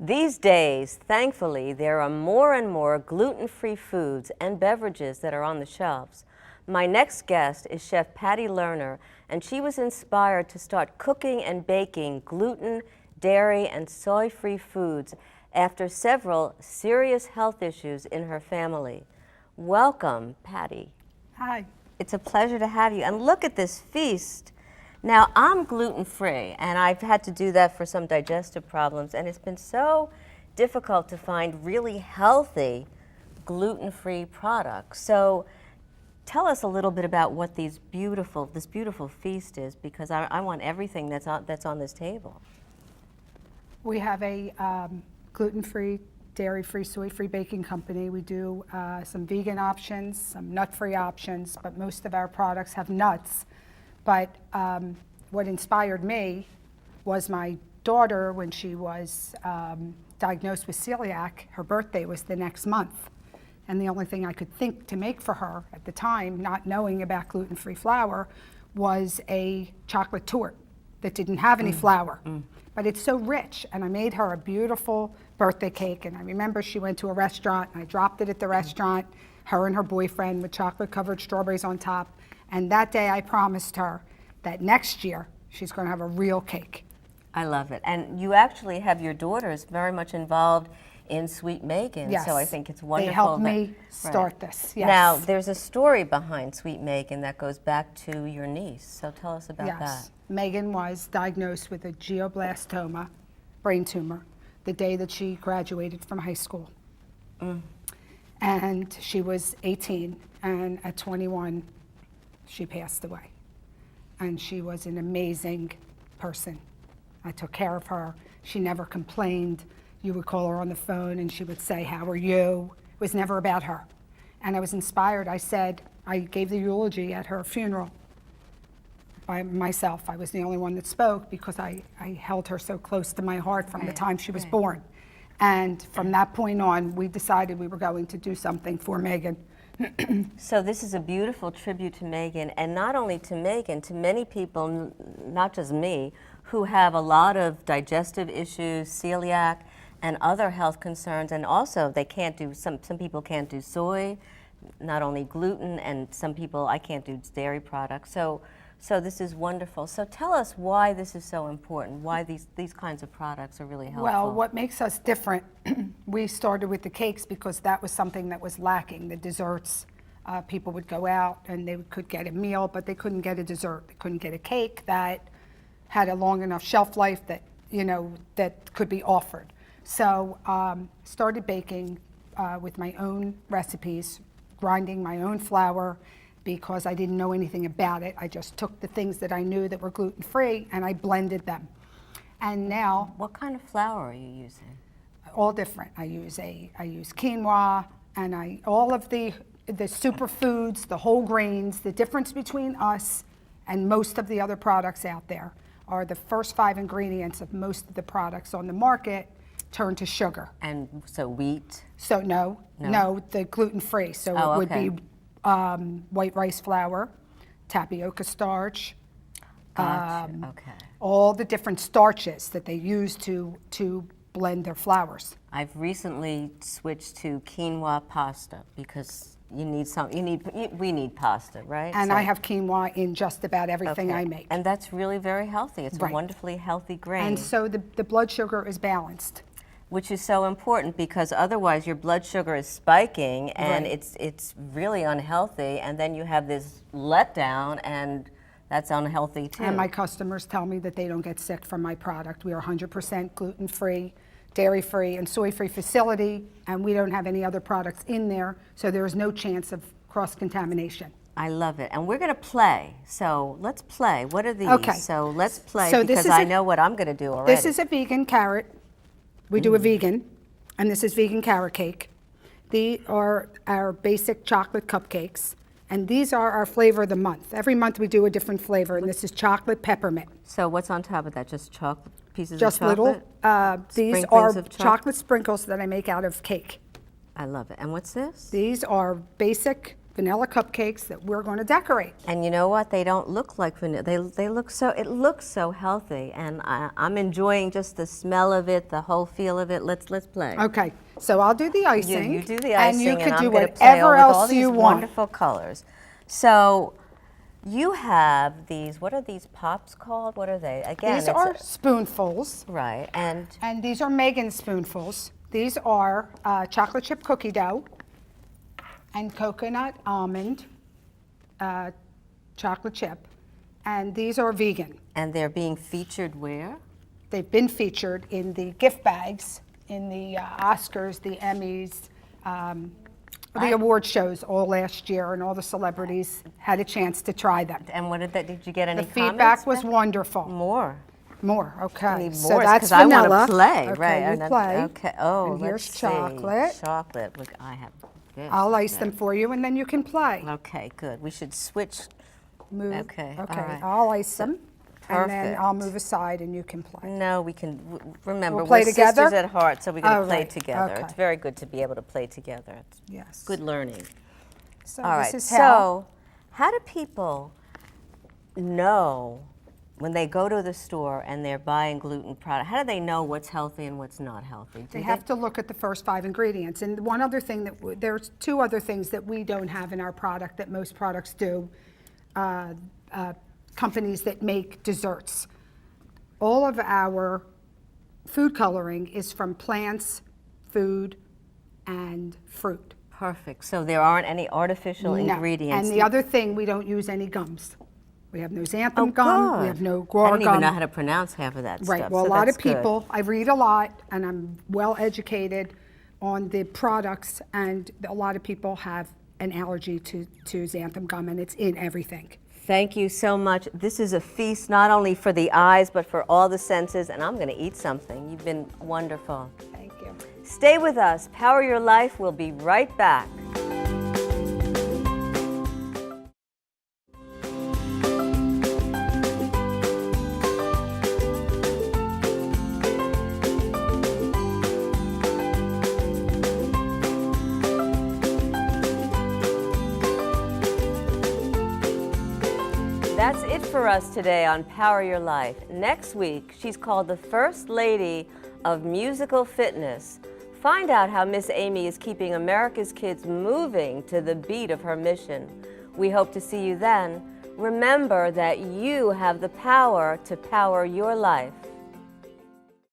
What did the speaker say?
These days, thankfully, there are more and more gluten-free foods and beverages that are on the shelves. My next guest is Chef Patty Lerner, and she was inspired to start cooking and baking gluten, dairy, and soy-free foods after several serious health issues in her family. Welcome, Patty. Hi. It's a pleasure to have you. And look at this feast. Now, I'm gluten-free, and I've had to do that for some digestive problems, and it's been so difficult to find really healthy gluten-free products. So tell us a little bit about what this beautiful feast is, because I want everything that's on this table. We have a gluten-free, dairy-free, soy-free baking company. We do some vegan options, some nut-free options, but most of our products have nuts. But what inspired me was my daughter, when she was diagnosed with celiac, her birthday was the next month. And the only thing I could think to make for her at the time, not knowing about gluten-free flour, was a chocolate torte that didn't have any flour. But it's so rich, and I made her a beautiful birthday cake. And I remember she went to a restaurant, and I dropped it at the restaurant, her and her boyfriend, with chocolate-covered strawberries on top. And that day I promised her that next year she's going to have a real cake. I love it. And you actually have your daughters very much involved in Sweet Megan. Yes. So I think it's wonderful. They helped me start this. Yes. Now, there's a story behind Sweet Megan that goes back to your niece. So tell us about that. Megan was diagnosed with a glioblastoma, brain tumor, the day that she graduated from high school. And she was 18, and at 21, she passed away. And she was an amazing person. I took care of her. She never complained. You would call her on the phone and she would say, "How are you?" It was never about her. And I was inspired. I gave the eulogy at her funeral by myself. I was the only one that spoke because I held her so close to my heart from the time she was born. And from that point on, we decided we were going to do something for Megan. So this is a beautiful tribute to Megan, and not only to Megan, to many people, not just me, who have a lot of digestive issues, celiac, and other health concerns, and also they can't do, some people can't do soy, not only gluten, and some people, I can't do dairy products. So this is wonderful. So tell us why this is so important, why these kinds of products are really helpful. Well, what makes us different, we started with the cakes because that was something that was lacking. The desserts, people would go out and they could get a meal, but they couldn't get a dessert. They couldn't get a cake that had a long enough shelf life that, that could be offered. So started baking with my own recipes, grinding my own flour, because I didn't know anything about it. I just took the things that I knew that were gluten-free and I blended them. And now, what kind of flour are you using? All different. I use quinoa, and all of the superfoods, the whole grains. The difference between us and most of the other products out there are the first 5 ingredients of most of the products on the market turn to sugar. And so wheat? So no, the gluten-free. So it would be white rice flour, tapioca starch, all the different starches that they use to blend their flours. I've recently switched to quinoa pasta because we need pasta, right? And I have quinoa in just about everything I make. And that's really very healthy. It's a wonderfully healthy grain. And so the blood sugar is balanced. Which is so important because otherwise your blood sugar is spiking and it's really unhealthy, and then you have this letdown, and that's unhealthy too. And my customers tell me that they don't get sick from my product. We are 100% gluten-free, dairy-free, and soy-free facility, and we don't have any other products in there, so there is no chance of cross-contamination. I love it. And we're going to play. So let's play. What are these? Okay. So let's play so because I know what I'm going to do already. This is a vegan carrot. We do a vegan, and this is vegan carrot cake. These are our basic chocolate cupcakes, and these are our flavor of the month. Every month we do a different flavor, and this is chocolate peppermint. So what's on top of that? Just chocolate pieces Just of chocolate? Little. These are chocolate sprinkles that I make out of cake. I love it. And what's this? These are basic vanilla cupcakes that we're going to decorate. And you know what? They don't look like vanilla. They look so, it looks so healthy, and I'm enjoying just the smell of it, the whole feel of it. Let's play. Okay, so I'll do the icing. You do the icing, and you can I'm do gonna play whatever with all else these you want. wonderful colors. So you have these. What are these pops called? What are they? Again, These are spoonfuls, right, and these are Megan spoonfuls. These are chocolate chip cookie dough and coconut almond chocolate chip, and these are vegan. they're being featured where? They've been featured in the gift bags, in the Oscars, the Emmys, the award shows all last year, and all the celebrities had a chance to try them. And what did that? Did you get any The comments feedback was back? wonderful. More. More, okay. Need So more, that's 'cause I want vanilla. to play, Okay, right? you and then- play. Okay. Oh, And let's here's see. chocolate. Chocolate. Look, I have this. I'll ice them for you, and then you can play. Okay, good. We should switch. Move. Okay, all Okay, right. I'll ice them, and then I'll Perfect. move aside, and you can play. No, we can. Remember, We'll play we're together? sisters at heart, so we're going to Oh, play right. together. Okay. It's very good to be able to play together. It's Yes. good learning. So All this right. is how. So, how do people know when they go to the store and they're buying gluten product? How do they know what's healthy and what's not healthy? They have to look at the first 5 ingredients. And one other thing there's 2 other things that we don't have in our product that most products do. Companies that make desserts. All of our food coloring is from plants, food, and fruit. Perfect. So there aren't any artificial No. ingredients. And the other thing, we don't use any gums. We have no xanthan Oh, gum. We good. have no I guar don't even know gum. how to pronounce half of that Right. stuff. Well, so a lot that's of good. people, I read a lot, and I'm well educated on the products, and a lot of people have an allergy to xanthan gum, and it's in everything. Thank you so much. This is a feast not only for the eyes, but for all the senses, and I'm going to eat something. You've been wonderful. Thank you. Stay with us. Power Your Life. We'll be right back. That's it for us today on Power Your Life. Next week, she's called the First Lady of Musical Fitness. Find out how Miss Amy is keeping America's kids moving to the beat of her mission. We hope to see you then. Remember that you have the power to power your life.